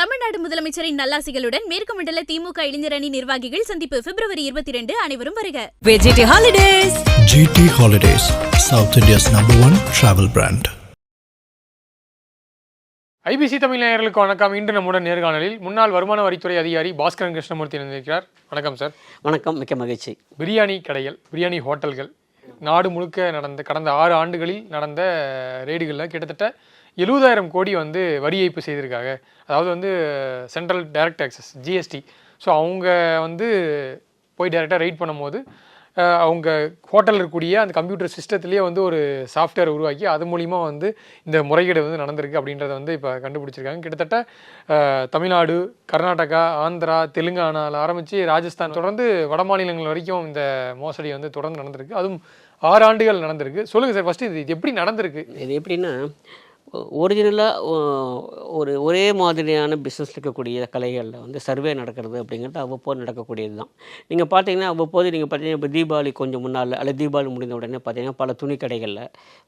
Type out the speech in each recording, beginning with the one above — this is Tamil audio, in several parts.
தமிழ்நாடு முதலமைச்சரின் நல்லாசிகளுடன் மேற்கு மண்டல திமுக இளைஞர் அணி நிர்வாகிகள் சந்திப்பு February 22 அனைவரும் வருக. GT Holidays. GT Holidays, South India's #1 travel brand. IBC Tamil நேயர்களுக்கு வணக்கம். இன்று நம்முடன் நேர்காணலில் முன்னாள் வருமான வரித்துறை அதிகாரி பாஸ்கரன் கிருஷ்ணமூர்த்தி இணைந்திருக்கிறார். வணக்கம் சார். வணக்கம், மிக்க மகிழ்ச்சி. பிரியாணி கடைகள், பிரியாணி ஹோட்டல்கள் நாடு முழுக்க கடந்த 6 ஆண்டுகளில் நடந்த ரெய்டுகளில் கிட்டத்தட்ட 70,000 கோடி வரி ஏய்ப்பு செய்திருக்காங்க. அதாவது central direct taxes GST. So அவங்க போய் டைரெக்டாக ரெய்ட் பண்ணும்போது அவங்க ஹோட்டலில் இருக்கக்கூடிய அந்த கம்ப்யூட்டர் சிஸ்டத்துலேயே ஒரு சாஃப்ட்வேர் உருவாக்கி அது மூலிமா இந்த முறைகேடு நடந்திருக்கு அப்படின்றத இப்போ கண்டுபிடிச்சிருக்காங்க. கிட்டத்தட்ட தமிழ்நாடு, கர்நாடகா, ஆந்திரா, தெலுங்கானாவில் ஆரம்பித்து ராஜஸ்தான் தொடர்ந்து வட மாநிலங்கள் வரைக்கும் இந்த மோசடி தொடர்ந்து நடந்திருக்கு. அதுவும் 6 ஆண்டுகள் நடந்திருக்கு. சொல்லுங்கள் சார், ஃபஸ்ட்டு இது எப்படி நடந்திருக்கு? இது எப்படின்னா, ஒரிஜினலாக ஒரே மாதிரியான பிஸ்னஸ் இருக்கக்கூடிய கலைகளில் சர்வே நடக்கிறது அப்படிங்கிறது அவ்வப்போது நடக்கக்கூடியது தான். நீங்கள் பார்த்தீங்கன்னா பார்த்தீங்கன்னா இப்போ தீபாவளி கொஞ்சம் முன்னால் அல்லது தீபாவளி முடிந்த உடனே பார்த்தீங்கன்னா பல துணி கடைகளில்,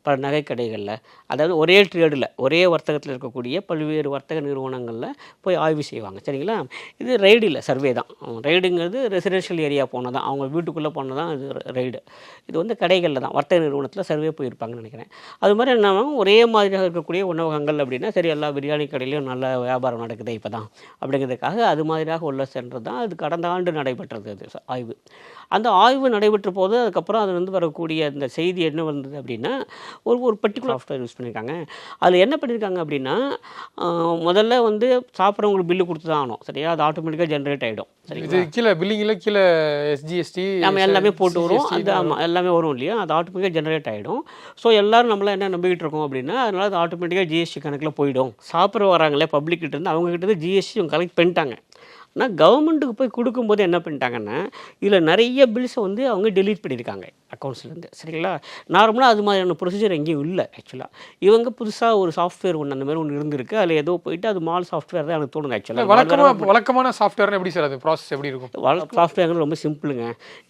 பல நகை கடைகளில், அதாவது ஒரே ட்ரேடில் ஒரே வர்த்தகத்தில் இருக்கக்கூடிய பல்வேறு வர்த்தக நிறுவனங்களில் போய் ஆய்வு செய்வாங்க. சரிங்களா? இது ரெய்டு இல்லை, சர்வே தான். ரெய்டுங்கிறது ரெசிடென்ஷியல் ஏரியா போனது தான், அவங்க வீட்டுக்குள்ளே போனது தான் இது ரெய்டு. இது கடைகளில் தான், வர்த்தக நிறுவனத்தில் சர்வே போயிருப்பாங்கன்னு நினைக்கிறேன். அது மாதிரி என்ன, ஒரே மாதிரியாக இருக்கக்கூடிய உணவகங்கள் அப்படின்னா சரி, எல்லா பிரியாணி கடையிலையும் நல்ல வியாபாரம் நடக்குது இப்போ தான் அப்படிங்கிறதுக்காக அது மாதிரியாக உள்ள சென்றது தான். அது கடந்த ஆண்டு நடைபெற்றது. அது ஆய்வு. அந்த ஆய்வு நடைபெற்ற போது அதுக்கப்புறம் அது வரக்கூடிய அந்த செய்தி என்ன வந்தது அப்படின்னா, ஒரு பர்டிகுலர் சாஃப்ட்வேர் யூஸ் பண்ணியிருக்காங்க. அதில் என்ன பண்ணியிருக்காங்க அப்படின்னா, முதல்ல சாப்பிட்றவங்களுக்கு பில்லு கொடுத்து தான் ஆகணும். சரியா? அது ஆட்டோமேட்டிக்காக ஜென்ரேட் ஆகிடும். இது கீழே பில்லிங்கில் கீழே எஸ்ஜிஎஸ்டி நம்ம எல்லாமே போட்டு வரும். அது ஆமாம், எல்லாமே வரும் இல்லையா? அது ஆட்டோமேட்டிக்காக ஜென்ரேட் ஆகிடும். ஸோ எல்லோரும் நம்மளாம் என்ன நம்பிக்கிட்டு இருக்கோம் அப்படின்னா, அதனால் அது ஆட்டோமேட்டிக்காக ஜிஎஸ்டி கணக்கில் போயிடும். சாப்பிட்ற வராங்களே பப்ளிக்கிட்ட இருந்து, அவங்ககிட்ட ஜிஎஸ்டி கலெக்ட் பண்ணிட்டாங்க. ஆனால் கவர்மெண்ட்டுக்கு போய் கொடுக்கும்போது என்ன பண்ணிட்டாங்கன்னா, இதில் நிறைய பில்ஸை அவங்க டெலீட் பண்ணியிருக்காங்க அக்கௌண்ட்ஸ்லேருந்து. சரிங்களா? நார்மலாக அது மாதிரியான ப்ரொசீஜர் எங்கேயும் இல்லை. ஆக்சுவலாக இவங்க புதுசாக ஒரு சாஃப்ட்வேர் அந்த மாதிரி ஒன்று இருந்திருக்கு. அதில் ஏதோ போயிட்டு அது மால் சாஃப்ட்வேர் தான் எனக்கு தோணுது. ஆக்சுவலாக வழக்கமான சாஃப்ட்வேர் எப்படி சார் அது ப்ராசஸ் எப்படி இருக்கும்? சாஃப்ட்வேர் ரொம்ப சிம்பிளுங்க.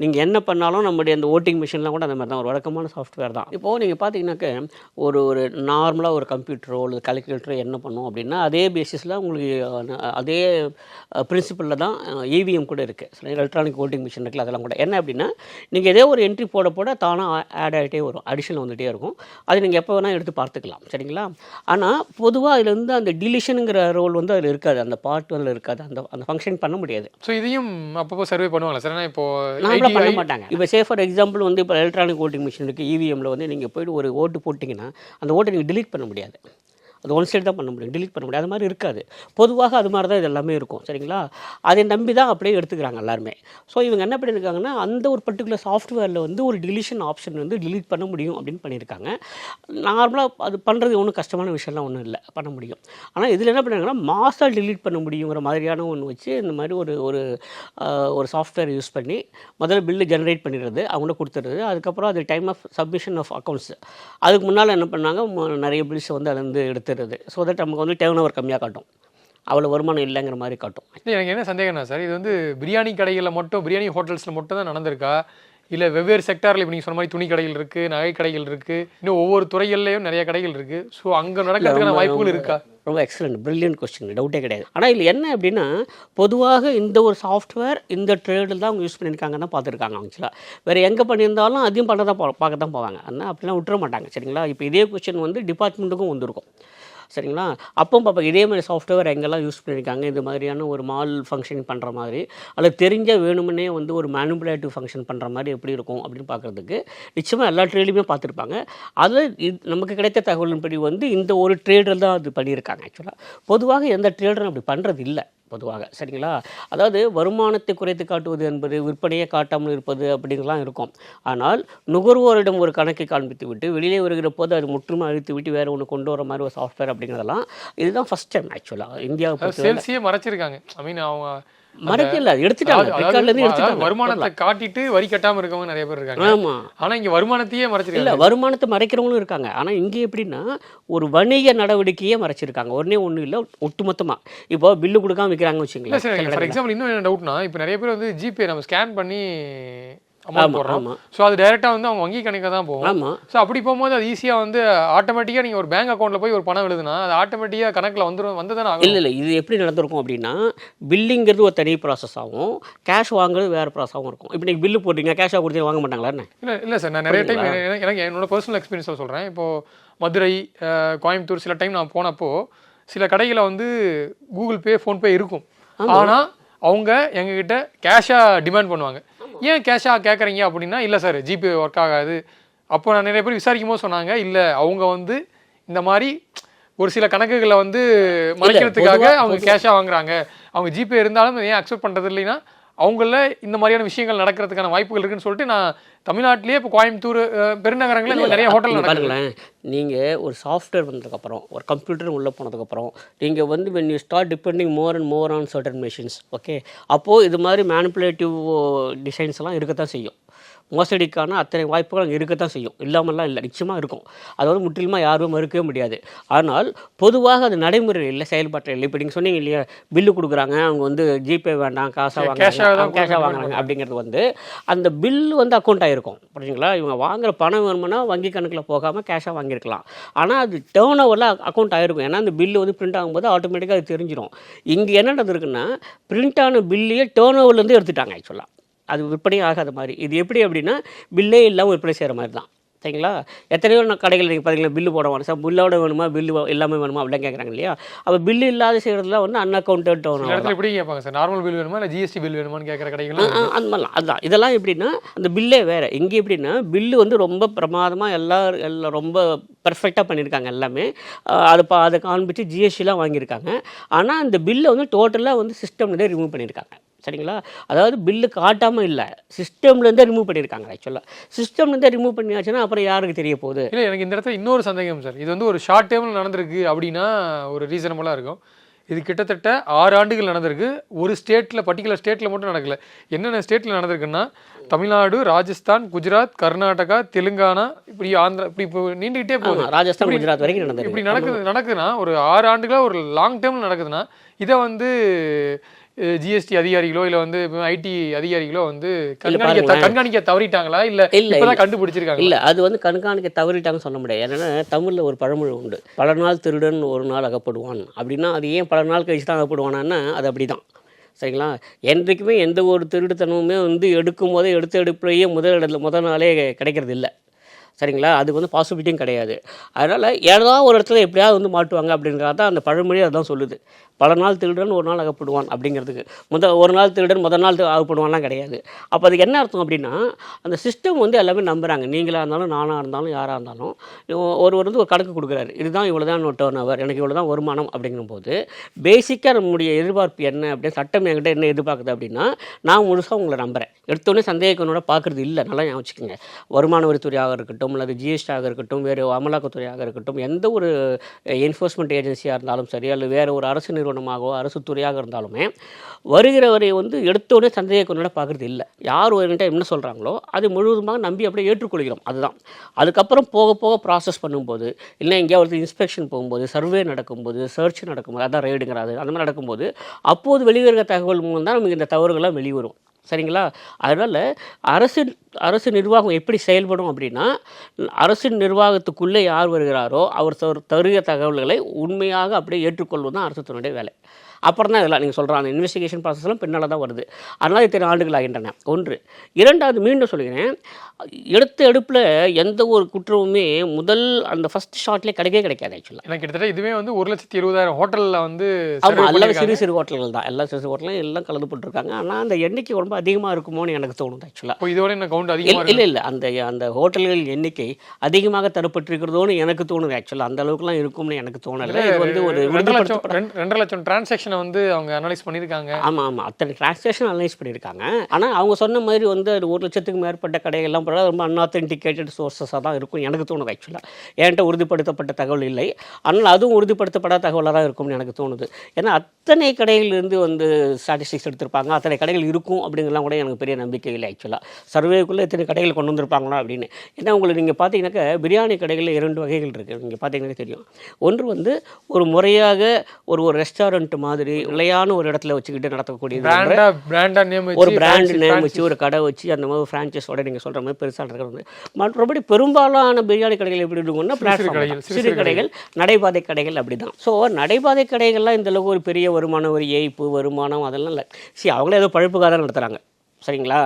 நீங்கள் என்ன பண்ணாலும் நம்முடைய அந்த ஓட்டிங் மிஷின்லாம் கூட அந்த மாதிரி தான், ஒரு வழக்கமான சாஃப்ட்வேர் தான். இப்போது நீங்கள் பார்த்தீங்கன்னாக்க ஒரு நார்மலாக ஒரு கம்ப்யூட்டரோ அல்லது கால்குலேட்டரோ என்ன பண்ணும் அப்படின்னா, அதே பேசிஸில் உங்களுக்கு அதே பிரின்சிபலில் தான் இவிஎம் கூட இருக்குது. சரி, எலக்ட்ரானிக் ஓட்டிங் மிஷின் இருக்குல்ல, அதெல்லாம் கூட என்ன அப்படின்னா, நீங்கள் ஏதோ ஒரு என்ட்ரி போட தானாக ஆட் ஆகிட்டே வரும், அடிஷனல் வந்துகிட்டே இருக்கும். அது நீங்கள் எப்போ வேணால் எடுத்து பார்த்துக்கலாம். சரிங்களா? ஆனால் பொதுவாக அதில் அந்த டிலிஷனுங்கிற ரோல் அதில் இருக்காது, அந்த பார்ட் அதில் இருக்காது, அந்த ஃபங்க்ஷன் பண்ண முடியாது. ஸோ இதையும் அப்பப்போ சர்வே பண்ணுவாங்களா சார்? இப்போ நாமளும் பண்ண மாட்டாங்க. இப்போ ஃபார் எக்ஸாம்பிள் இப்போ எலக்ட்ரானிக் ஓட்டிங் மிஷின் இருக்குது, இவிஎம்மில் நீங்கள் போய்ட்டு ஒரு ஓட்டு போட்டிங்கன்னா அந்த ஓட்டை நீங்கள் டிலீட் பண்ண முடியாது. அது ஒன் சைடு தான் பண்ண முடியும், டிலீட் பண்ண முடியாது. அது மாதிரி இருக்காது. பொதுவாக அது மாதிரி தான் இது எல்லாமே இருக்கும். சரிங்களா? அதை நம்பி தான் அப்படியே எடுத்துக்கிறாங்க எல்லாருமே. ஸோ இவங்க என்ன பண்ணியிருக்காங்கன்னா, அந்த ஒரு பர்டிகுலர் சாஃப்ட்வேரில் ஒரு டிலிஷன் ஆப்ஷன் டிலீட் பண்ண முடியும் அப்படின்னு பண்ணியிருக்காங்க. நார்மலாக அது பண்ணுறது ஒன்றும் கஷ்டமான விஷயம்லாம் ஒன்றும் இல்லை, பண்ண முடியும். ஆனால் இதில் என்ன பண்ணுறாங்கன்னா, மாசாக டிலீட் பண்ண முடியுங்கிற மாதிரியான ஒன்று வச்சு இந்த மாதிரி ஒரு சாஃப்ட்வேர் யூஸ் பண்ணி முதல்ல பில்லு ஜென்ரேட் பண்ணிடுறது, அவங்கள கொடுத்துடுறது. அதுக்கப்புறம் அது time of submission of accounts, அதுக்கு முன்னால் என்ன பண்ணாங்க, நிறைய பில்ஸ் அதுலேருந்து எடுத்து, ஸோ தட் நமக்கு டேர்ன் ஓவர் கம்மியாக காட்டும், அவ்வளோ வருமானம் இல்லைங்கிற மாதிரி காட்டும். எனக்கு என்ன சந்தேகம்னா சார், இது பிரியாணி கடைகளில் மட்டும், பிரியாணி ஹோட்டல்ஸில் மட்டும் தான் நடந்திருக்கா, இல்லை வெவ்வேறு செக்டாரில் இப்போ நீங்கள் சொன்ன மாதிரி துணி கடைகள் இருக்குது, நகை கடைகள் இருக்குது, இன்னும் ஒவ்வொரு துறைகள்லேயும் நிறைய கடைகள் இருக்குது. ஸோ அங்கே நடக்கிறதுக்கான வாய்ப்புகள் இருக்கா? ரொம்ப எக்ஸலண்ட், பிரில்லியன்ட் கொஸ்டின், டவுட்டே கிடையாது. ஆனால் இதில் என்ன அப்படின்னா, பொதுவாக இந்த ஒரு சாஃப்ட்வேர் இந்த ட்ரேடில் தான் அவங்க யூஸ் பண்ணியிருக்காங்கன்னு தான் பார்த்துருக்காங்க. ஆக்சுவலாக வேறு எங்கே பண்ணியிருந்தாலும் அதையும் பண்ண தான் பார்க்க தான் போவாங்க. ஆனால் அப்படிலாம் விட்டுற மாட்டாங்க. சரிங்களா? இப்போ இதே கொஸ்டின் டிபார்ட்மெண்ட்டுக்கும் வந்திருக்கும். சரிங்களா? அப்போ பார்ப்போம் இதே மாதிரி சாஃப்ட்வேர் எங்கெல்லாம் யூஸ் பண்ணியிருக்காங்க, இது மாதிரியான ஒரு மால் ஃபங்க்ஷன் பண்ணுற மாதிரி, அல்லது தெரிஞ்ச வேணுமுன்னே ஒரு மேனிபுலேட்டிவ் ஃபங்க்ஷன் பண்ணுற மாதிரி எப்படி இருக்கும் அப்படின்னு பார்க்குறதுக்கு நிச்சயமாக எல்லா ட்ரேட்லையுமே பார்த்துருப்பாங்க. அதில் நமக்கு கிடைத்த தகவலின்படி இந்த ஒரு ட்ரேடில் தான் அது பண்ணியிருக்காங்க. ஆக்சுவலாக பொதுவாக எந்த ட்ரேடரும் அப்படி பண்ணுறது இல்லை பொதுவாக. சரிங்களா? அதாவது வருமானத்தை குறைத்து காட்டுவது என்பது, விற்பனையை காட்டாமல் இருப்பது அப்படிங்கலாம் இருக்கும். ஆனால் நுகர்வோரிடம் ஒரு கணக்கை காண்பித்து விட்டு வெளியே வருகிற போது அது முற்றுமை அழித்து விட்டு வேறு ஒன்று கொண்டு வர மாதிரி ஒரு சாஃப்ட்வேர் அப்படிங்கிறதெல்லாம் இதுதான் ஃபஸ்ட் டைம். ஆக்சுவலாக இந்தியாவுக்கு மறைச்சிருக்காங்க. ஐ மீன் அவங்க மறைக்கல, எடுத்துட்டாங்க. வருமானத்தை காட்டிட்டு வரி கட்டாமல் இருக்கவங்க நிறைய பேர் இருக்காங்க. ஆமாம். ஆனால் இங்கே வருமானத்தையே மறைச்சிருக்காங்க. இல்லை, வருமானத்தை மறைக்கிறவங்களும் இருக்காங்க. ஆனால் இங்கே எப்படின்னா, ஒரு வணிக நடவடிக்கையே மறைச்சிருக்காங்க. ஒன்றும் இல்லை, ஒட்டுமொத்தமாக. இப்போ பில்லு கொடுக்காம விற்கிறாங்க வச்சுங்களேன். ஃபார் எக்ஸாம்பிள் இன்னும் என்ன டவுட்னா, இப்போ நிறைய பேர் ஜிபே நம்ம ஸ்கேன் பண்ணி அமௌண்ட் போடுறோம். ஸோ அது டைரெக்டாக வந்து அவங்க வங்கி கணக்கு தான் போகும். ஆமாம். ஸோ அப்படி போகும்போது அது ஈஸியாக வந்து ஆட்டோமேட்டிக்காக நீங்கள் ஒரு பேங்க் அக்கௌண்ட்டில் போய் ஒரு பணம் விழுதுன்னா அது ஆட்டோமேட்டிக்காக கணக்கில் வந்து தானே ஆகும். இல்லை இது எப்படி நடந்திருக்கும் அப்படின்னா, பில்லிங்கிறது ஒரு தனி ப்ராசஸ் ஆகும், கேஷ் வாங்குறது வேறு ப்ராசஸாகவும் இருக்கும். இப்போ நீங்கள் பில்லு போட்டிங்க, கேஷாக கொடுத்து வாங்க மாட்டாங்களா என்ன? இல்லை சார், நான் நிறைய டைம் எனக்கு என்னோட பர்சனல் எக்ஸ்பீரியன்ஸில் சொல்கிறேன். இப்போது மதுரை, கோயம்புத்தூர் சில டைம் நான் போனப்போ சில கடைகளில் வந்து கூகுள் பே, ஃபோன்பே இருக்கும். ஆனால் அவங்க எங்ககிட்ட கேஷாக டிமாண்ட் பண்ணுவாங்க. ஏன் கேஷாக கேட்குறீங்க அப்படின்னா, இல்லை சார் ஜிபே ஒர்க் ஆகாது. அப்போ நான் நிறைய பேர் விசாரிக்கும் போது சொன்னாங்க, இல்லை அவங்க வந்து இந்த மாதிரி ஒரு சில கணக்குகளை வந்து மறைக்கிறதுக்காக அவங்க கேஷாக வாங்குறாங்க. அவங்க ஜிபே இருந்தாலும் ஏன் அக்செப்ட் பண்ணுறது இல்லைன்னா அவங்கள இந்த மாதிரியான விஷயங்கள் நடக்கிறதுக்கான வாய்ப்புகள் இருக்குன்னு சொல்லிட்டு நான் தமிழ்நாட்டிலேயே இப்போ கோயம்புத்தூர் பெருநகரங்களில் நிறைய ஹோட்டல் பாருங்களேன். நீங்கள் ஒரு சாஃப்ட்வேர் வந்ததுக்கப்புறம், ஒரு கம்ப்யூட்டர் உள்ளே போனதுக்கப்புறம், நீங்கள் வந்து when you start depending more and more on certain machines, okay, அப்போது இது மாதிரி மேனிப்புலேட்டிவ் டிசைன்ஸ்லாம் இருக்கத்தான் செய்யும். மோசடிக்கான அத்தனை வாய்ப்புகள் அங்கே இருக்கத்தான் செய்யும், இல்லாமல்லாம் இல்லை, நிச்சயமாக இருக்கும். அது வந்து முற்றிலுமாக யாரும் மறுக்கவே முடியாது. ஆனால் பொதுவாக அது நடைமுறை இல்லை, செயல்பாட்டில் இல்லை. இப்போ நீங்கள் சொன்னீங்க இல்லையா, பில்லு கொடுக்குறாங்க, அவங்க வந்து ஜிபே வேண்டாம், கேஷாக வாங்குறாங்க அப்படிங்கிறது வந்து அந்த பில்லு வந்து அக்கௌண்ட் ஆகிருக்கும். புரியுங்களா? இவங்க வாங்குகிற பணம் வேணும்னா வங்கி கணக்கில் போகாமல் கேஷாக வாங்கியிருக்கலாம். ஆனால் அது டேர்ன் ஓவரில் அக்கௌண்ட் ஆகிருக்கும். ஏன்னா அந்த பில்லு வந்து பிரிண்ட் ஆகும்போது ஆட்டோமேட்டிக்காக அது தெரிஞ்சிடும். இங்கே என்ன நடந்திருக்குன்னா, பிரிண்ட் ஆன பில்லையே டேர்ன் ஓவர்லேருந்து எடுத்துட்டாங்க. ஆக்சுவலாக அது விற்பனை ஆகாத மாதிரி. இது எப்படி அப்படின்னா, பில்லே இல்லாமல் விற்பனை செய்கிற மாதிரி தான். சரிங்களா? எத்தனையோ கடைகள் நீங்கள் பார்த்தீங்களா, பில்லு போட வேணும் சார், பில்லோட வேணுமா, பில்லு எல்லாமே வேணுமா அப்படிலாம் கேட்குறாங்க இல்லையா? அப்போ பில்லு இல்லாத செய்கிறதுல வந்து அன்அக்கௌண்டட் டோன் எப்படி கேட்பாங்க சார், நார்மல் பில் வேணுமா இல்லை ஜிஎஸ்டி பில் வேணுமான்னு கேட்குற கடைகள் அந்த மாதிரிலாம். அதுதான் இதெல்லாம் எப்படின்னா, அந்த பில்லே வேறு. இங்கே எப்படின்னா, பில்லு வந்து ரொம்ப பிரமாதமாக எல்லாம் ரொம்ப பர்ஃபெக்டாக பண்ணியிருக்காங்க எல்லாமே. அதை காண்பிச்சு ஜிஎஸ்டிலாம் வாங்கியிருக்காங்க. ஆனால் அந்த பில்லை வந்து டோட்டலாக வந்து சிஸ்டம்லேருந்தே ரிமூவ் பண்ணியிருக்காங்க. சரிங்களா? அதாவது பில்லு காட்டாமல் இல்லை, சிஸ்டம்லேருந்தே ரிமூவ் பண்ணியிருக்காங்க. ஆக்சுவலாக சிஸ்டம்லேருந்தே ரிமூவ் பண்ணியாச்சுன்னா அப்புறம் யாருக்கு தெரிய போகுது? இல்லை, எனக்கு இந்த இடத்துல இன்னொரு சந்தேகம் சார். இது வந்து ஒரு ஷார்ட் டேர்மில் நடந்திருக்கு அப்படின்னா ஒரு ரீசனபுளாக இருக்கும். இது கிட்டத்தட்ட 6 ஆண்டுகள் நடந்திருக்கு. ஒரு ஸ்டேட்டில், பர்டிகுலர் ஸ்டேட்டில் மட்டும் நடக்கல. என்னென்ன ஸ்டேட்டில் நடந்திருக்குன்னா, தமிழ்நாடு, ராஜஸ்தான், குஜராத், கர்நாடகா, தெலுங்கானா, இப்படி ஆந்திரா, இப்படி இப்போ நீண்டுகிட்டே போகுது. ராஜஸ்தான், குஜராத் வரைக்கும் நடந்தது. இப்படி நடக்குதுன்னா ஒரு 6 ஆண்டுகளாக ஒரு லாங் டேர்மில் நடக்குதுன்னா, இதை வந்து ஜிஎஸ்டி அதிகாரிகளோ இல்லை வந்து ஐடி அதிகாரிகளோ வந்து கண்காணிக்க தவறிட்டாங்களா இல்லை இப்பதான் கண்டுபிடிச்சிருக்காங்க? இல்லை, அது வந்து கண்காணிக்க தவறிட்டாங்கன்னு சொல்ல முடியாது. ஏன்னா தமிழில் ஒரு பழமொழி உண்டு, பல நாள் திருடன் ஒரு நாள் அகப்படுவான் அப்படின்னா, அது ஏன் பல நாள் கழிச்சு தான் அகப்படுவானா, அது அப்படி தான். சரிங்களா? என்றைக்குமே எந்த ஒரு திருடுத்தனமுமே வந்து எடுக்கும் போதே எடுப்புலேயே முதல் நாளே கிடைக்கிறது இல்லை. சரிங்களா? அதுக்கு வந்து பாசிபிலிட்டியும் கிடையாது. அதனால் ஏதாவது ஒரு இடத்துல எப்படியாவது வந்து மாட்டுவாங்க அப்படிங்கிறத தான் அந்த பழமொழி அதுதான் சொல்லுது. பல நாள் திருடன் ஒரு நாள் அகப்படுவான் அப்படிங்கிறதுக்கு ஒரு நாள் திருடன் முதல் நாள் அகப்படுவான்லாம் கிடையாது. அப்போ அதுக்கு என்ன அர்த்தம் அப்படின்னா, அந்த சிஸ்டம் வந்து எல்லாமே நம்புகிறாங்க. நீங்களாக இருந்தாலும், நானாக இருந்தாலும், யாராக இருந்தாலும், ஒருவர் வந்து ஒரு கணக்கு கொடுக்குறாரு, இதுதான் இவ்வளோ தான் டர்ன் ஓவர், எனக்கு இவ்வளோ தான் வருமானம் அப்படிங்கும்போது, பேசிக்காக நம்முடைய எதிர்பார்ப்பு என்ன அப்படின்னு, சட்டம் என்கிட்ட என்ன எதிர்பார்க்குது அப்படின்னா, நான் முழுசாக உங்களை நம்புகிறேன். எடுத்தோடனே சந்தேகக்கனோட பார்க்குறது இல்லை. நல்லா ஞாபகம் வச்சுக்கோங்க. வருமான வரித்துறையாக இருக்கட்டும், அல்லது ஜிஎஸ்டியாக இருக்கட்டும், வேறு அமலாக்கத்துறையாக இருக்கட்டும், எந்த ஒரு என்ஃபோர்ஸ்மெண்ட் ஏஜென்சியாக இருந்தாலும் சரி, அல்லது வேறு ஒரு அரசு நிறுவனமாகவோ அரசு துறையாக இருந்தாலுமே வருகிறவரை வந்து எடுத்தோடனே சந்தேகக்கண்ணோட பார்க்குறது இல்லை. யார் ஒருகிட்ட என்ன சொல்கிறாங்களோ அது முழுவதுமாக நம்பி அப்படியே ஏற்றுக்கொள்கிறோம். அதுதான். அதுக்கப்புறம் போக போக ப்ராசஸ் பண்ணும்போது, இல்லை எங்கேயாவது இன்ஸ்பெக்ஷன் போகும்போது, சர்வே நடக்கும்போது, சர்ச் நடக்கும்போது, அதான் ரைடுங்கிறது, அந்த மாதிரி நடக்கும்போது அப்போது வெளிவருகிற தகவல் மூலம் தான் நமக்கு இந்த தவறுகள்லாம் வெளிவரும். சரிங்களா? அதனால் அரசு நிர்வாகம் எப்படி செயல்படும் அப்படின்னா, அரசின் நிர்வாகத்துக்குள்ளே யார் வருகிறாரோ அவர் தருகிற தகவல்களை உண்மையாக அப்படியே ஏற்றுக்கொள்வது தான் அரசுடைய வேலை. அப்புறம் தான் இதெல்லாம் நீங்கள் சொல்கிற அந்த இன்வெஸ்டிகேஷன் ப்ராசஸ்லாம் பின்னால் தான் வருது. அதனால் இத்தனை ஆண்டுகள் ஆகின்றன. ஒன்று. இரண்டாவது, மீண்டும் சொல்கிறேன், எடுப்பில் எந்த ஒரு குற்றமுமே அந்த ஃபஸ்ட் ஷாட்லேயே கிடைக்காது. ஆக்சுவலாக எனக்கு கிட்டத்தட்ட இதுவே வந்து 1,70,000 ஹோட்டலில் வந்து எல்லாம் சிறு ஹோட்டல்கள் தான், எல்லா சிறு ஹோட்டலும் எல்லாம் கலந்து போட்டுருக்காங்க. ஆனால் அந்த எண்ணிக்கை ரொம்ப அதிகமாக இருக்குமோன்னு எனக்கு தோணுது. ஆக்சுவலாக இதோட என்ன கவுண்ட் அதிகமாக இல்லை அந்த ஹோட்டல்கள் எண்ணிக்கை அதிகமாக தரப்பட்டிருக்கிறதோன்னு எனக்கு தோணுது. ஆக்சுவலாக அந்த அளவுக்குலாம் இருக்கும்னு எனக்கு தோணலை. இது வந்து ஒரு 2 லட்சம் டிரான்சாக்ஷன் வந்து அவங்க அனலைஸ் பண்ணியிருக்காங்க. ஆமாம், அத்தனை டிரான்சாக்ஷன் அனலைஸ் பண்ணியிருக்காங்க. ஆனால் அவங்க சொன்ன மாதிரி வந்து 1 லட்சத்துக்கு மேற்பட்ட கடைகள்லாம் ரொம்ப அன்ஆத்தென்டிகேட்டட் சோர்ஸஸாக தான் இருக்கும் எனக்கு தோணுது. ஆக்சுவலாக என்கிட்ட உறுதிப்படுத்தப்பட்ட தகவல் இல்லை. ஆனால் அதுவும் உறுதிப்படுத்தப்படாத தகவலாக தான் இருக்கும்னு எனக்கு தோணுது. ஏன்னா அத்தனை கடைகளிலிருந்து வந்து ஸ்டாட்டிஸ்டிக்ஸ் எடுத்திருப்பாங்க, அத்தனை கடைகள் இருக்கும் அப்படிங்கிறலாம் கூட எனக்கு பெரிய நம்பிக்கை இல்லை. ஆக்சுவலாக சர்வேக்குள்ளே வருஷத்துக்குள்ளே இத்தனை கடைகள் கொண்டு வந்திருப்பாங்களா அப்படின்னு. ஏன்னா உங்களுக்கு நீங்கள் பார்த்தீங்கன்னாக்கா பிரியாணி கடைகளில் 2 வகைகள் இருக்குது. நீங்கள் பார்த்தீங்கன்னா தெரியும். ஒன்று வந்து ஒரு முறையாக ஒரு ரெஸ்டாரண்ட் மாதிரி நிலையான ஒரு இடத்துல வச்சுக்கிட்டு நடத்தக்கூடியது, ஒரு பிராண்ட் நேம் வச்சு ஒரு கடை வச்சு அந்த மாதிரி ஃப்ரான்ச்சைஸோட நீங்கள் சொல்கிற மாதிரி பெருசாக நடக்கிறது. மற்றபடி பெரும்பாலான பிரியாணி கடைகள் எப்படி இருக்குன்னா பிளாட்ஃபார்ம், சிறு கடைகள், நடைபாதை கடைகள் அப்படி தான். ஸோ நடைபாதை கடைகள்லாம் இந்தளவுக்கு ஒரு பெரிய வருமானம், ஒரு ஏய்ப்பு வருமானம் அதெல்லாம் இல்லை. அவங்களே ஏதோ பழப்புக்காக தான் நடத்துகிறாங்க, சரிங்களா?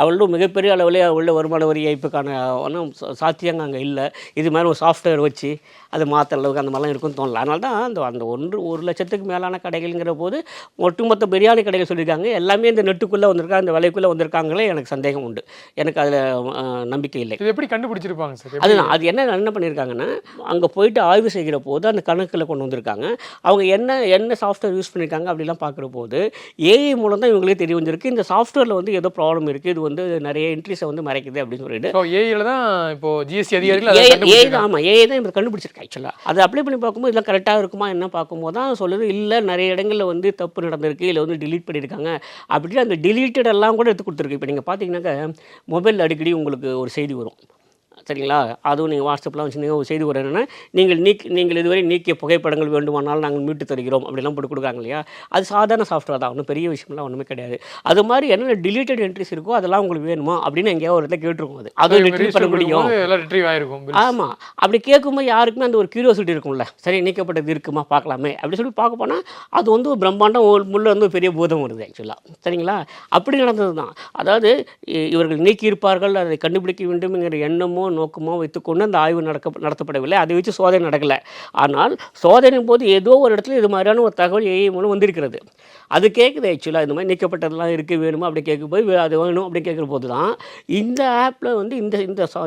அவளும் மிகப்பெரிய அளவில் உள்ள வருமான வரி ஏய்ப்புக்கான ஒன்றும் சாத்தியங்க அங்கே இல்லை. இது மாதிரி ஒரு சாஃப்ட்வேர் வச்சு அது மாற்ற அளவுக்கு அந்த மாதிரிலாம் இருக்குன்னு தோணல. அதனால தான் அந்த 1 லட்சத்துக்கு மேலான கடைகள்ங்கிற போது ஒட்டுமொத்த பிரியாணி கடைகள் சொல்லியிருக்காங்க. எல்லாமே இந்த நெட்டுக்குள்ளே வந்திருக்காங்க, இந்த விலைக்குள்ளே வந்திருக்காங்களே. எனக்கு சந்தேகம் உண்டு, எனக்கு அதில் நம்பிக்கை இல்லை. இது எப்படி கண்டுபிடிச்சிருப்பாங்க சார்? அதுதான் அது என்ன பண்ணியிருக்காங்கன்னா, அங்கே போயிட்டு ஆய்வு செய்கிற போது அந்த கணக்கில் கொண்டு வந்திருக்காங்க. அவங்க என்ன சாஃப்ட்வேர் யூஸ் பண்ணியிருக்காங்க அப்படிலாம் பார்க்குற போது ஏஐ மூலம் தான் இவங்களே தெரிய வந்திருக்கு. இந்த சாஃப்ட்வேரில் வந்து ஏதோ ப்ராப்ளம் இருக்குது, இது வந்து நிறைய என்ட்ரிஸை வந்து மறைக்குது அப்படின்னு சொல்லிட்டு ஏஐயில் தான் இப்போ ஜிஎஸ்டி அதிகாரிகள் ஆமாம் ஏஐ தான் இப்போ கண்டுபிடிச்சிருக்காங்க. ஆக்சுவலாக அதை அப்ளை பண்ணி பார்க்கும்போது இதெல்லாம் கரெக்டாக இருக்குமா என்ன பார்க்கும்போது தான் சொல்லுது, இல்லை நிறைய இடங்களில் வந்து தப்பு நடந்திருக்கு, இல்லை வந்து டிலீட் பண்ணியிருக்காங்க அப்படின்னு. அந்த டிலீட்டட் எல்லாம் கூட எடுத்து கொடுத்துருக்கு. இப்போ நீங்கள் பார்த்தீங்கன்னாக்கா மொபைல் அடிக்கடி உங்களுக்கு ஒரு செய்தி வரும், சரிங்களா? அதுவும் நீங்கள் வாட்ஸ்அப்லாம் வச்சுருந்தீங்க, ஒரு செய்தி வரும் என்னென்னா, நீங்கள் இதுவரை நீக்கிய புகைப்படங்கள் வேண்டுமானால் நாங்கள் மீட்டு தருகிறோம் அப்படிலாம் போட்டு கொடுக்குறாங்க இல்லையா? அது சாதாரண சாஃப்ட்வேர் தான், ஒன்றும் பெரிய விஷயம்லாம் ஒன்றுமே கிடையாது. அது மாதிரி என்னென்ன டிலீட்டட் என்ட்ரிஸ் இருக்கோ அதெல்லாம் உங்களுக்கு வேணுமா அப்படின்னு எங்கேயாவது ஒரு இடத்துல கேட்டிருக்கும். அது ரிட்ரீவ் பண்ண முடியும். ஆமாம், அப்படி கேட்கும்போது யாருக்குமே அந்த ஒரு கியூரியாசிட்டி இருக்கும்ல, சரி நீக்கப்பட்டது இருக்குமா பார்க்கலாமே அப்படின்னு சொல்லி பார்க்க போனால் அது வந்து ஒரு பிரம்மாண்டம் முள்ள வந்து பெரிய பூதம் வருது ஆக்சுவலாக, சரிங்களா? அப்படி நடந்தது தான். அதாவது இவர்கள் நீக்கியிருப்பார்கள், அதை கண்டுபிடிக்க வேண்டும்ங்கிற எண்ணமோ நோக்கமோ வைத்துக்கொண்டு அந்த ஆய்வு நடத்தப்படவில்லை. அதை வச்சு சோதனை நடக்கலை. ஆனால் சோதனையின் போது ஏதோ ஒரு இடத்துல இது மாதிரியான ஒரு தகவல் ஏஐ மூலம் வந்திருக்கிறது. அது கேட்குது ஆக்சுவலாக, இந்த மாதிரி நீக்கப்பட்டதெல்லாம் இருக்குது வேணுமா அப்படி கேட்க போய் அது வேணும் அப்படி கேட்குற போது தான் இந்த ஆப்பில் வந்து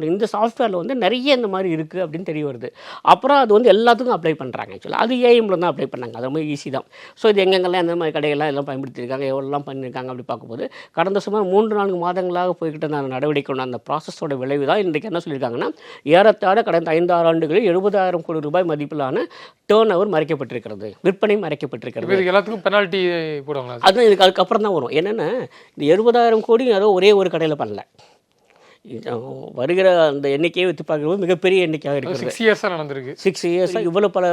இந்த சாஃப்ட்வேரில் வந்து நிறைய இந்த மாதிரி இருக்குது அப்படின்னு தெரிய வருது. அப்புறம் அது வந்து எல்லாத்துக்கும் அப்ளை பண்ணுறாங்க. ஆக்சுவலாக அது ஏஐ மூலம் தான் அப்ளை பண்ணாங்க. அது ரொம்ப ஈஸி தான். ஸோ இது எங்கெங்கெல்லாம் அந்த மாதிரி கடைகள்லாம் எல்லாம் பயன்படுத்தியிருக்காங்க, எவ்வளோலாம் பண்ணியிருக்காங்க அப்படி பார்க்கும்போது கடந்த சுமார் 3-4 மாதங்களாக போய்கிட்ட அந்த நடவடிக்கை அந்த ப்ராசஸோட விளைவு தான் இன்றைக்கு என்ன சொல்லியிருக்காங்கன்னா, ஏறத்தாழ கடந்த 5-6 ஆண்டுகளில் 70,000 கோடி ரூபாய் மதிப்பிலான டேர்ன் ஓவர் மறைக்கப்பட்டிருக்கிறது, விற்பனை மறைக்கப்பட்டிருக்கிறது. எல்லாத்துக்கும் பெனால்ட்டி போடுவாங்க. அதுதான் இதுக்கு அதுக்கப்புறம் தான் வரும். என்னென்னா இந்த 70,000 கோடி ஏதோ ஒரே ஒரு கடையில் பண்ணல, வருகிற அந்த எண்ணிக்கையை வைத்து பார்க்கும்போது மிகப்பெரிய எண்ணிக்கையாக இருக்குது. 6 இயர்ஸாக நடந்திருக்கு. 6 இயர்ஸாக இவ்வளோ பல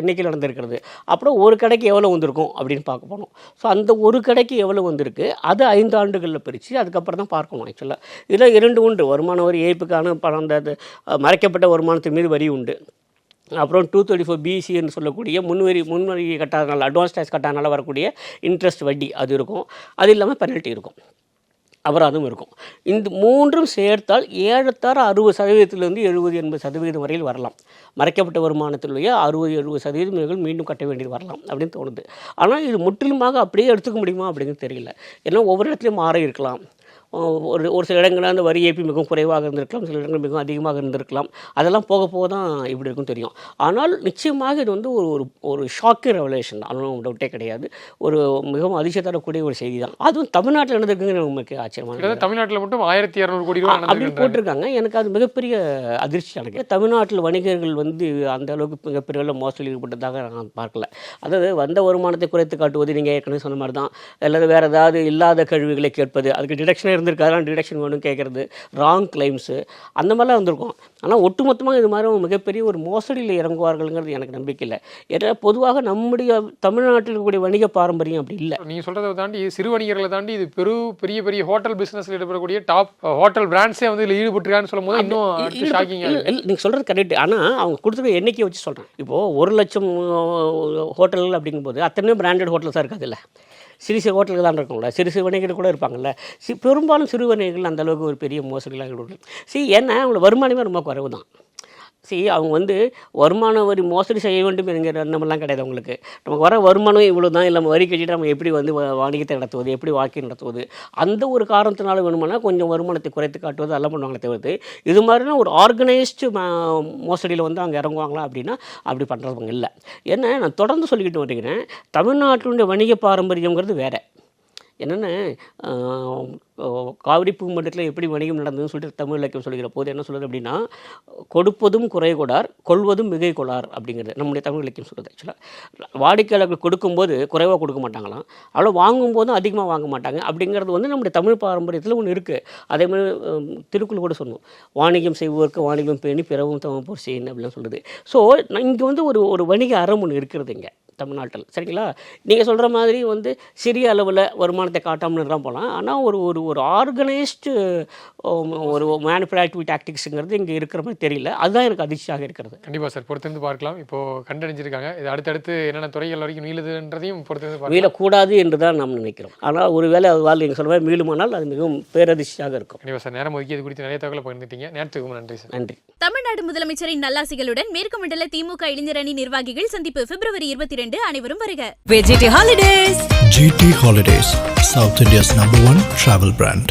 எண்ணிக்கையில் நடந்திருக்கிறது. அப்புறம் ஒரு கடைக்கு எவ்வளோ வந்திருக்கும் அப்படின்னு பார்க்க போனோம். ஸோ அந்த ஒரு கடைக்கு எவ்வளோ வந்திருக்கு அது 5 ஆண்டுகளில் பிரித்து அதுக்கப்புறம் தான் பார்க்கணும். ஆக்சுவலாக இதில் 2 உண்டு. வருமான வரி ஏய்ப்புக்கான பணம், அந்த மறைக்கப்பட்ட வருமானத்தின் மீது வரி உண்டு. அப்புறம் 234BCன்னு சொல்லக்கூடிய முன்வரி கட்டாதனால, அட்வான்ஸ் டேக்ஸ் கட்டாதனால வரக்கூடிய இன்ட்ரெஸ்ட் வட்டி அது இருக்கும். அது இல்லாமல் பெனல்ட்டி இருக்கும், அப்புறம் அதுவும் இருக்கும். இந்த 3ம் சேர்த்தால் ஏறத்தாழ 60% 70-80% வரையில் வரலாம். மறைக்கப்பட்ட வருமானத்திலேயே 60-70% மீண்டும் கட்ட வேண்டியது வரலாம் அப்படின்னு தோணுது. ஆனால் இது முற்றிலுமாக அப்படியே எடுத்துக்க முடியுமா அப்படிங்கிறது தெரியல. ஏன்னா ஒவ்வொரு இடத்துலையும் மாற இருக்கலாம். ஒரு சில இடங்களில் அந்த வரி ஏய்ப்பு மிகவும் குறைவாக இருந்திருக்கலாம், சில இடங்கள் மிகவும் அதிகமாக இருந்திருக்கலாம். அதெல்லாம் போக போக தான் இப்படி இருக்கும் தெரியும். ஆனால் நிச்சயமாக இது வந்து ஒரு ஷாக்கிங் ரெவலேஷன் தான், அதனால டவுட்டே கிடையாது. ஒரு மிகவும் அதிர்ச்சி தரக்கூடிய ஒரு செய்தி தான். அதுவும் தமிழ்நாட்டில் நடந்திருக்குங்கிற நமக்கு ஆச்சரியமாக. தமிழ்நாட்டில் மட்டும் 1200 கோடி ரூபாய் அப்படி போட்டிருக்காங்க. எனக்கு அது மிகப்பெரிய அதிர்ச்சி. எனக்கு தமிழ்நாட்டில் வணிகர்கள் வந்து அந்த அளவுக்கு மிகப்பெரிய அளவில் மோசடி ஈடுபட்டதாக நான் பார்க்கல. அதாவது வந்த வருமானத்தை குறைத்து காட்டுவது, நீங்கள் ஏற்கனவே சொன்ன மாதிரி தான். அல்லது வேறு ஏதாவது இல்லாத கழிவுகளை கேட்பது, அதுக்கு டிடக்ஷனே இருந்திருக்காதான் டிடக்ஷன் வேணும் கேட்குறது, ராங் கிளைம்ஸு அந்த மாதிரிலாம் வந்திருக்கும். ஆனால் ஒட்டுமொத்தமாக இது மாதிரி மிகப்பெரிய ஒரு மோசடியில் இறங்குவார்கள்ங்கிறது எனக்கு நம்பிக்கை இல்லை. ஏன்னா பொதுவாக நம்முடைய தமிழ்நாட்டில் இருக்கக்கூடிய வணிக பாரம்பரியம் அப்படி இல்லை. நீங்கள் சொல்கிறத தாண்டி சிறு வணிகர்களை தாண்டி இது பெரிய பெரிய ஹோட்டல் பிஸ்னஸில் ஈடுபடக்கூடிய டாப் ஹோட்டல் பிராண்ட்ஸே வந்து இதில் ஈடுபட்டுருக்கான்னு சொல்லும் போது இன்னும் ஷாக்கிங். நீங்கள் சொல்கிறது கரெக்ட். ஆனால் அவங்க கொடுத்துருக்க எண்ணிக்கையை வச்சு சொல்கிறேன். இப்போது 1 லட்சம் ஹோட்டல்கள் அப்படிங்கும்போது அத்தனை பிராண்டட் ஹோட்டல்ஸாக இருக்காது இல்லை, சிறு ஹோட்டல்கள் தான் இருக்கும்ல, சிறு வணிகர்கள் கூட இருப்பாங்கள்ல. பெரும்பாலும் சிறு வணிகர்கள் அந்தளவுக்கு ஒரு பெரிய மோசடிகளாக ஈடுபடும். ஏன்னா அவங்களோட வருமானமே ரொம்ப குறைவு தான். அவங்க வந்து வருமான வரி மோசடி செய்ய வேண்டும் என்கிற எண்ணமெல்லாம் கிடையாது அவங்களுக்கு. நமக்கு வர வருமானம் இவ்வளோ தான், இல்லை வரி கட்டிட்டு நம்ம எப்படி வந்து வணிகத்தை நடத்துவது, எப்படி வாழ்க்கை நடத்துவது, அந்த ஒரு காரணத்தினால வேணுமானா கொஞ்சம் வருமானத்தை குறைத்து காட்டுவது அதெல்லாம் பண்ணுவாங்களே தவிர்த்து இது மாதிரினா ஒரு ஆர்கனைஸ்டு மோசடியில் வந்து அவங்க இறங்குவாங்களா அப்படின்னா அப்படி பண்ணுறவங்க இல்லை. ஏன்னா நான் தொடர்ந்து சொல்லிக்கிட்டு வருகிறேன், தமிழ்நாட்டினுடைய வணிக பாரம்பரியங்கிறது வேறு. என்னென்ன காவிரி பூமண்டலத்தில் எப்படி வணிகம் நடந்ததுன்னு சொல்லிட்டு தமிழ் இலக்கியம் சொல்கிற போது என்ன சொல்லுது அப்படின்னா, கொடுப்பதும் குறை கொடார், கொள்வதும் மிகை கொளார் அப்படிங்கிறது நம்முடைய தமிழ் இலக்கியம் சொல்லுது. ஆக்சுவலாக வாடிக்கையாளர்கள் கொடுக்கும்போது குறைவாக கொடுக்க மாட்டாங்களாம், அவ்வளோ வாங்கும்போதும் அதிகமாக வாங்க மாட்டாங்க அப்படிங்கிறது வந்து நம்முடைய தமிழ் பாரம்பரியத்தில் ஒன்று இருக்குது. அதே மாதிரி திருக்குறள் கூட சொன்னோம், வாணிகம் செய்வோருக்கு வாணிகம் பேணி பிறவும் தமப்போர் செய்யணும் அப்படிலாம் சொல்லுது. ஸோ இங்கே வந்து ஒரு வணிக அறம் ஒன்று இருக்கிறது இங்கே தமிழ்நாட்டில். சரிங்களா? நீங்கள் சொல்கிற மாதிரி வந்து சிறிய அளவில் வருமானத்தை காட்டாமல் தான் போகலாம். ஆனால் ஒரு ஆர்கனைஸ்டு ஒரு மேனிபுலேட்டிவ் டாக்டிக்ஸுங்கிறது இங்கே இருக்கிற மாதிரி தெரியல. அதுதான் எனக்கு அதிர்ச்சியாக இருக்கிறது. கண்டிப்பாக சார், பொறுத்திருந்து பார்க்கலாம். இப்போது கண்டறிஞ்சிருக்காங்க, இது அடுத்தடுத்து என்னென்ன துறைகள் வரைக்கும் மீளுதுன்றதையும் பொறுத்திருந்து பார்க்கலாம். மீளக்கூடாது என்று தான் நாம் நினைக்கிறோம். ஆனால் ஒருவேளை அது நீங்கள் சொல்கிற மாதிரி மீளுமானால் அது மிகவும் பேரதிர்ச்சியாக இருக்கும். கண்டிப்பாக சார், நேரம் ஒதுக்கி இது குறித்து நிறைய தகவலை பகிர்ந்துட்டீங்க. நேரத்துக்கு நன்றி சார். நன்றி. தமிழ்நாடு முதலமைச்சரின் நல்லாசிகளுடன் மேற்கு மண்டல திமுக இளைஞர் அணி நிர்வாகிகள் சந்திப்பு பிப்ரவரி 22 அனைவரும் வருக. GT Holidays, South India's #1 travel brand.